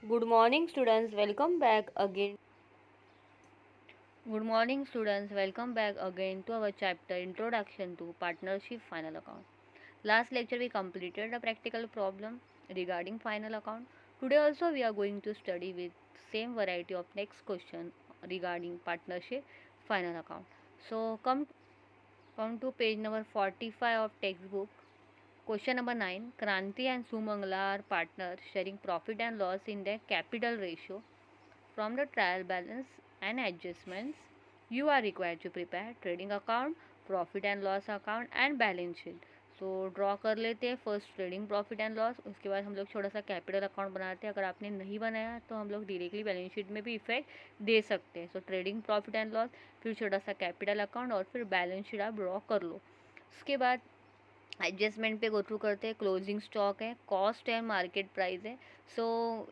Good morning, students. Welcome back again. Good morning, students. Welcome back again to our chapter Introduction to Partnership Final Account. Last lecture we completed a practical problem regarding final account. Today also we are going to study with same variety of next question regarding partnership final account. So come to page number 45 of textbook. Question number 9. Kranti and Sumangala are partners sharing profit and loss in their capital ratio. From the trial balance and adjustments, you are required to prepare trading account, profit and loss account and balance sheet. So draw कर लेते हैं first trading profit and loss. उसके बाद हम लोग छोटा सा capital account बनाते हैं. अगर आपने नहीं बनाया तो हम लोग डायरेक्टली बैलेंस शीट में भी इफेक्ट दे सकते हैं. सो ट्रेडिंग प्रॉफिट एंड लॉस, फिर छोटा सा कैपिटल अकाउंट और फिर बैलेंस शीट आप ड्रॉ कर लो. उसके बाद एडजस्टमेंट पे गो थ्रू करते हैं. क्लोजिंग स्टॉक है, कॉस्ट है, मार्केट प्राइस है. सो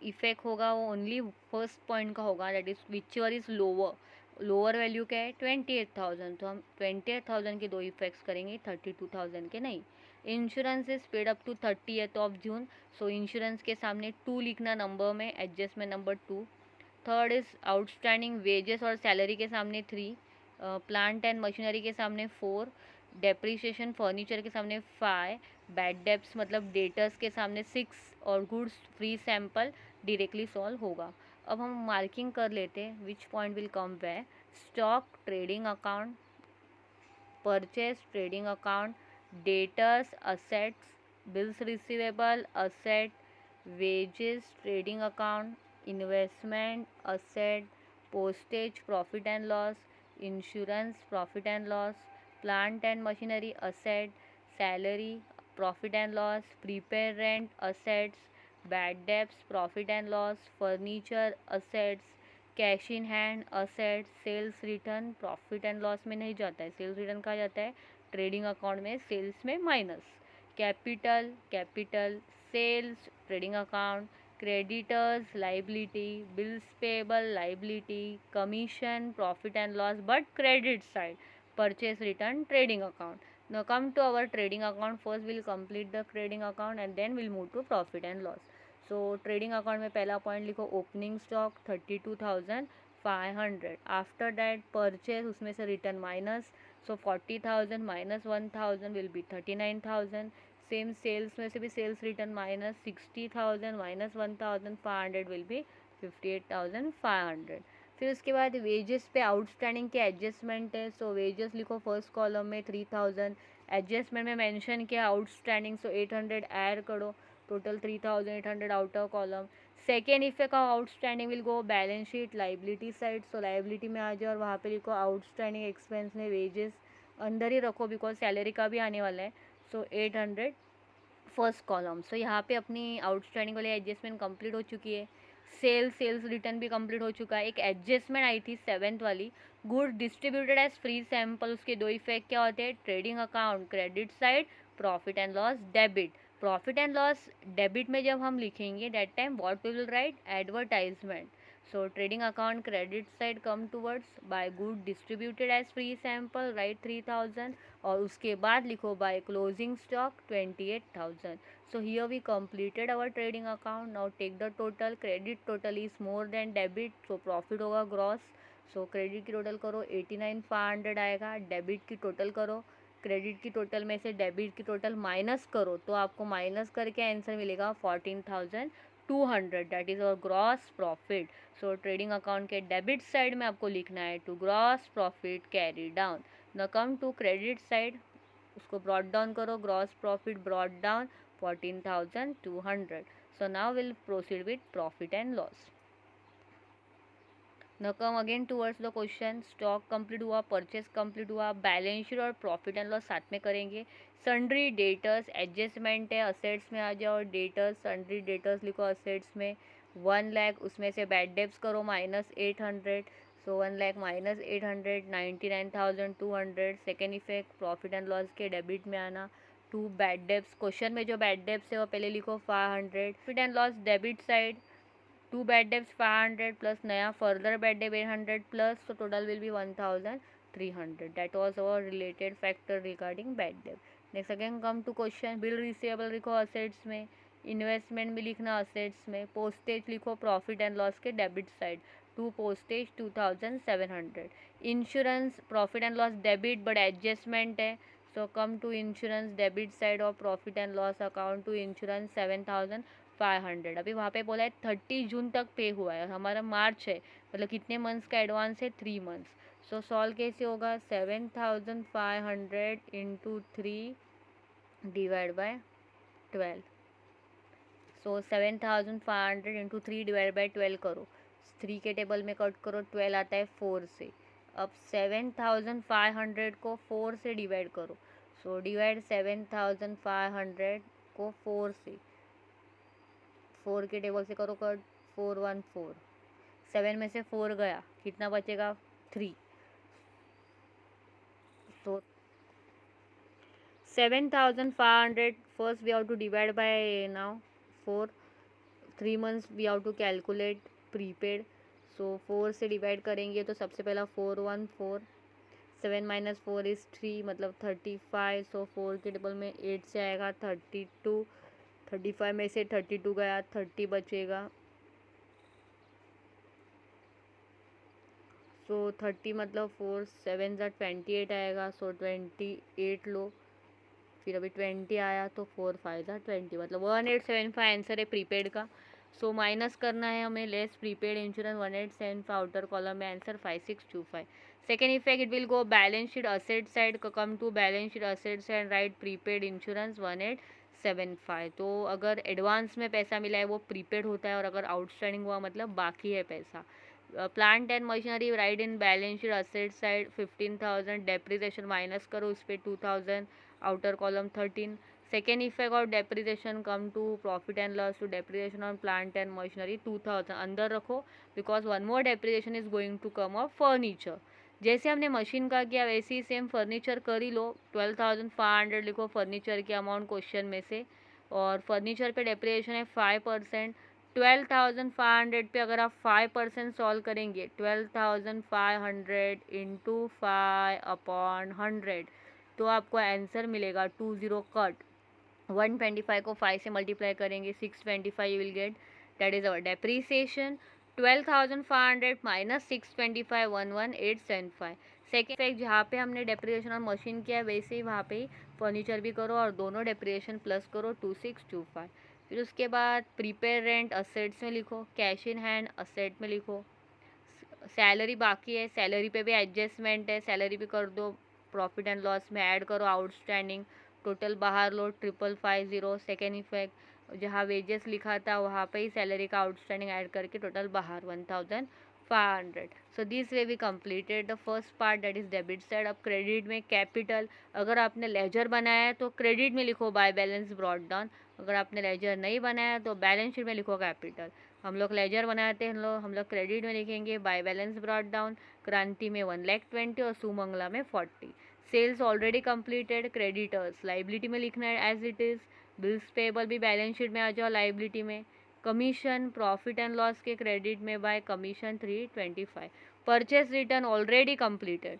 इफेक्ट होगा वो ओनली फर्स्ट पॉइंट का होगा, that is which ever is lower. Lower value क्या है 28,000. तो हम 28,000 के दो इफेक्ट्स करेंगे, 32,000 के नहीं. Insurance is paid up to 30th of June. So insurance के सामने 2 लिखना नंबर में, adjustment number 2. Third is outstanding wages और सैलरी के सामने 3. प्लांट एंड मशीनरी के सामने 4. डेप्रीशिएशन फर्नीचर के सामने 5. बैड डेप्स मतलब डेटर्स के सामने 6. और goods free sample directly solve होगा. अब हम मार्किंग कर लेते हैं which point will come way. Stock trading account, purchase trading account, debtors assets, bills receivable asset, wages trading account, investment asset, postage profit and loss, insurance profit and loss, plant and machinery asset, salary profit and loss, prepaid rent assets, bad debts profit and loss, furniture assets, cash in hand assets. Sales return profit and loss में नहीं जाता है, sales return कहा जाता है trading account में, sales में minus. Capital sales trading account, creditors liability, bills payable liability, commission profit and loss but credit side, purchase return trading account. Now come to our trading account. First we'll complete the trading account and then we'll move to profit and loss. So trading account में पहला point लिखो opening stock 32,500. After that purchase, उसमें से return minus. So 40,000 minus 1,000 will be 39,000. Same sales में से भी sales return minus 60,000 minus 1,500 will be 58,500. फिर उसके बाद वेजेस पे आउटस्टैंडिंग के एडजस्टमेंट है. सो वेजेस लिखो फर्स्ट कॉलम में 3,000. एडजस्टमेंट में मेंशन किया आउटस्टैंडिंग, सो 800 ऐड करो, total 3,800 outer column. Second effect of outstanding will go balance sheet liability side. So liability में आ जाओ और वहाँ पे लिखो आउटस्टैंडिंग एक्सपेंस में वेजेस अंदर ही रखो बिकॉज सैलरी का भी आने वाला है. सो 800 फर्स्ट कॉलम. सो यहाँ पे अपनी आउटस्टैंडिंग वाली एडजस्टमेंट कंप्लीट हो चुकी है. सेल्स रिटर्न भी कंप्लीट हो चुका है. एक एडजस्टमेंट आई थी सेवेंथ वाली, good distributed as free sample. उसके दो इफेक्ट क्या होते हैं, trading account credit side, profit and loss debit. Profit and loss debit में जब हम लिखेंगे that time what we will write, advertisement. So trading account credit side come towards by good distributed as free sample, write 3,000. और उसके बाद लिखो by closing stock 28,000. So here we completed our trading account. Now take the total. Credit total is more than debit, so profit होगा gross. So credit की total करो 89,500 आएगा. Debit की total करो, क्रेडिट की टोटल में से डेबिट की टोटल माइनस करो तो आपको माइनस करके आंसर मिलेगा 14,200. That is our gross profit. So trading account के डेबिट साइड में आपको लिखना है to gross profit carry down. न कम टू क्रेडिट साइड, उसको ब्रॉड डाउन करो, gross profit brought down 14,200. So now we'll proceed with profit and loss. Now come again towards the question. Stock complete हुआ, purchase complete हुआ, balance sheet और profit and loss साथ में करेंगे. Sundry debtors adjustment है, assets में आ जाओ. डेटर्स सन्ड्री डेटर्स लिखो असेट्स में 1,00,000. उसमें से बैड डेब्ट्स करो minus 800. So 1,00,000 minus 800 99,200. Second effect profit and loss के डेबिट में आना. टू बैड डेब्ट्स, क्वेश्चन में जो बैड डेब्ट्स है वो पहले लिखो 500. Profit and loss debit side, to bad debts 500 plus नया further bad debt 800 plus, so total will be 1,300. That was our related factor regarding bad debt. Next again come to question, bill receivable लिखो assets में, investment भी लिखना assets में, postage लिखो profit and loss के debit side, to postage 2700, insurance profit and loss debit but adjustment है, so come to insurance debit side of profit and loss account to insurance 7500। अभी वहाँ पे बोला है 30 जून तक पे हुआ है, हमारा मार्च है, मतलब कितने मंथ्स का एडवांस है, 3 मंथ्स। सो सॉल्व कैसे होगा, 7500 into 3 divide by 12, so 7500 into 3 divide by 12 करो, 3 के टेबल में कट करो, 12 आता है 4 से। अब 7500 को 4 से डिवाइड करो, सो डिवाइड 7500 को 4 से, 4 के टेबल से करो कट, 4 1 4, 7 में से 4 गया, कितना बचेगा 3, तो 7500 first we have to divide by now 4, 3 months we have to calculate prepaid, so 4 से डिवाइड करेंगे तो सबसे पहला 4 1 4, 7 माइनस 4 इज़ 3 मतलब 35, सो 4 के टेबल में 8 से आएगा 32, 35 में से 32 गया 30 बचेगा, सो 30 मतलब 4 7 ज़ा 28 आएगा, सो 28 लो, फिर अभी 20 आया तो 4 5 ज़ा 20, मतलब 1875 आंसर है प्रीपेड का। सो माइनस करना है हमें, less prepaid insurance 1875, outer column में answer 5625। Second effect, it will go balance sheet asset side, come to balance sheet asset side, right prepaid insurance 1875। तो अगर एडवांस में पैसा मिला है वो प्रीपेड होता है, और अगर आउटस्टैंडिंग हुआ मतलब बाकी है पैसा। Plant and machinery write in balance sheet asset side 15,000, depreciation minus करो उस पर 2000, outer column 13। Second effect of depreciation come to profit and loss, to depreciation on plant and machinery 2000 अंदर रखो, because one more depreciation is going to come of furniture. जैसे हमने machine का किया वैसे ही सेम फर्नीचर कर ही लो, 12,500 लिखो फर्नीचर की अमाउंट क्वेश्चन में से, और फर्नीचर पे डेप्रिसिएशन है 5%, 12,500 पे अगर आप 5% सॉल्व करेंगे, 12,500 इंटू 5/100, तो आपको आंसर मिलेगा 20 कट, 125 को 5 से मल्टीप्लाई करेंगे 625 you will get, that is our depreciation. 12,500 minus 625 11875। Second effect, जहाँ पे हमने डेप्रिसिएशन और मशीन किया है वैसे ही वहाँ पे ही फर्नीचर भी करो और दोनों डेप्रिसिएशन प्लस करो 2625। फिर उसके बाद प्रीपेड रेंट असेट्स में लिखो, कैश इन हैंड असेट में लिखो, सैलरी बाकी है, सैलरी पे भी एडजस्टमेंट है, सैलरी भी कर दो, प्रॉफिट एंड लॉस में ऐड करो आउटस्टैंडिंग, टोटल बाहर लो 5550। सेकेंड इफेक्ट, जहाँ वेजेस लिखा था वहाँ पे ही सैलरी का आउटस्टैंडिंग ऐड करके टोटल बाहर 1500। So this way we completed the first part, that is debit side. अब क्रेडिट में कैपिटल, अगर आपने लेजर बनाया है तो क्रेडिट में लिखो बाय बैलेंस ब्रॉट डाउन, अगर आपने लेजर नहीं बनाया तो बैलेंस शीट में लिखो कैपिटल। हम लोग लेजर बनाते हैं, हम लोग क्रेडिट में लिखेंगे बाय बैलेंस ब्रॉट डाउन, क्रांति में 1,20,000 और सुमंगला में 40। Sales already completed, creditors liability में लिखना है as it is, bills payable भी बैलेंस शीट में आ जाओ लाइबिलिटी में, कमीशन प्रॉफिट एंड लॉस के क्रेडिट में by commission 325, purchase return already completed.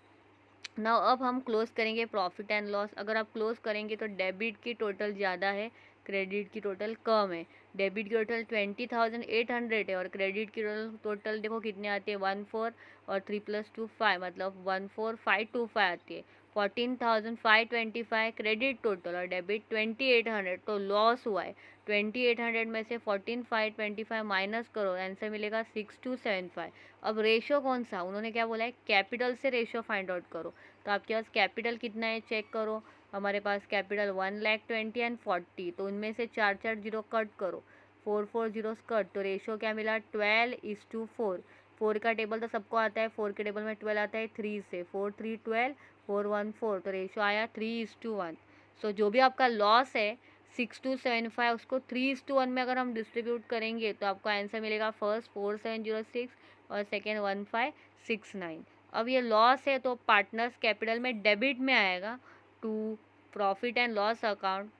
Now अब हम क्लोज करेंगे प्रॉफिट एंड लॉस। अगर आप क्लोज करेंगे तो डेबिट की टोटल ज़्यादा है, क्रेडिट की टोटल कम है। डेबिट की टोटल 20,800 है और क्रेडिट की टोटल देखो कितने आते हैं 14 और 3 + 2 5, मतलब 14,525 आती है। 14,525 क्रेडिट टोटल और डेबिट 2,800, तो लॉस हुआ है। 2,800 में से 14,525 माइनस करो, आंसर मिलेगा 6,275। अब रेशो कौन सा, उन्होंने क्या बोला है, कैपिटल से रेशो फाइंड आउट करो। तो आपके पास कैपिटल कितना है चेक करो, हमारे पास कैपिटल 1,20,000 एंड 40, तो उनमें से 4 जीरो कट करो, 4 जीरोस कट, तो रेशो क्या मिला 12:4। 4 का टेबल तो सबको आता है, 4 के टेबल में 12 आता है 3 से, 4 3 12, 4 1 4, तो रेशो आया 3:1। सो जो भी आपका लॉस है 6,275, उसको 3:1 में अगर हम डिस्ट्रीब्यूट करेंगे तो आपको आंसर मिलेगा, फर्स्ट 4,706 और सेकेंड 1,569। अब ये लॉस है तो पार्टनर्स कैपिटल में डेबिट में आएगा to profit and loss account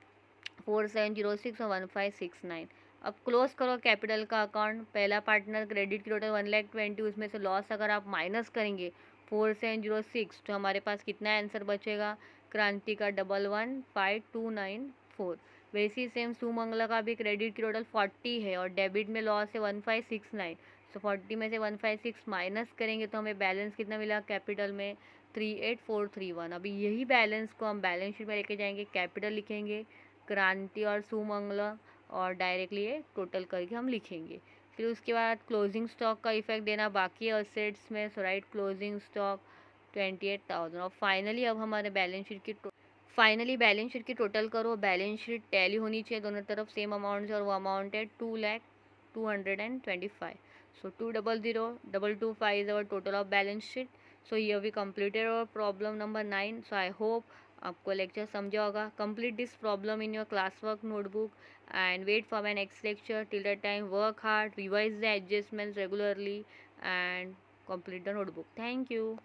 4,706 और 1,569। अब क्लोज करो कैपिटल का अकाउंट, पहला पार्टनर क्रेडिट की टोटल 1,20,000, उसमें से लॉस अगर आप माइनस करेंगे 4,706, तो हमारे पास कितना आंसर बचेगा, क्रांति का 11,5,294, वैसे ही सेम सुमंगला का भी क्रेडिट की टोटल 40 है और डेबिट में लॉस है 1569। सो 40 में से 156 माइनस करेंगे तो हमें बैलेंस कितना मिला कैपिटल में 38431। अभी यही बैलेंस को हम बैलेंस शीट में लेके जाएंगे, कैपिटल लिखेंगे क्रांति और सुमंगला और डायरेक्टली ये टोटल करके हम लिखेंगे। फिर उसके बाद क्लोजिंग स्टॉक का इफेक्ट देना बाकी है असेट्स में। सो राइट क्लोजिंग स्टॉक 28,000। और फाइनली अब हमारे बैलेंस शीट की टोटल करो। बैलेंस शीट टैली होनी चाहिए दोनों तरफ सेम अमाउंट है और वो अमाउंट है 2,02,225। So 200,225 is our total of balance sheet. So here we completed our problem number 9। So I hope आपको लेक्चर समझा होगा। Complete this problem in your class work notebook and wait for my next lecture. Till that time, work hard, revise the adjustments regularly, and complete the notebook. Thank you.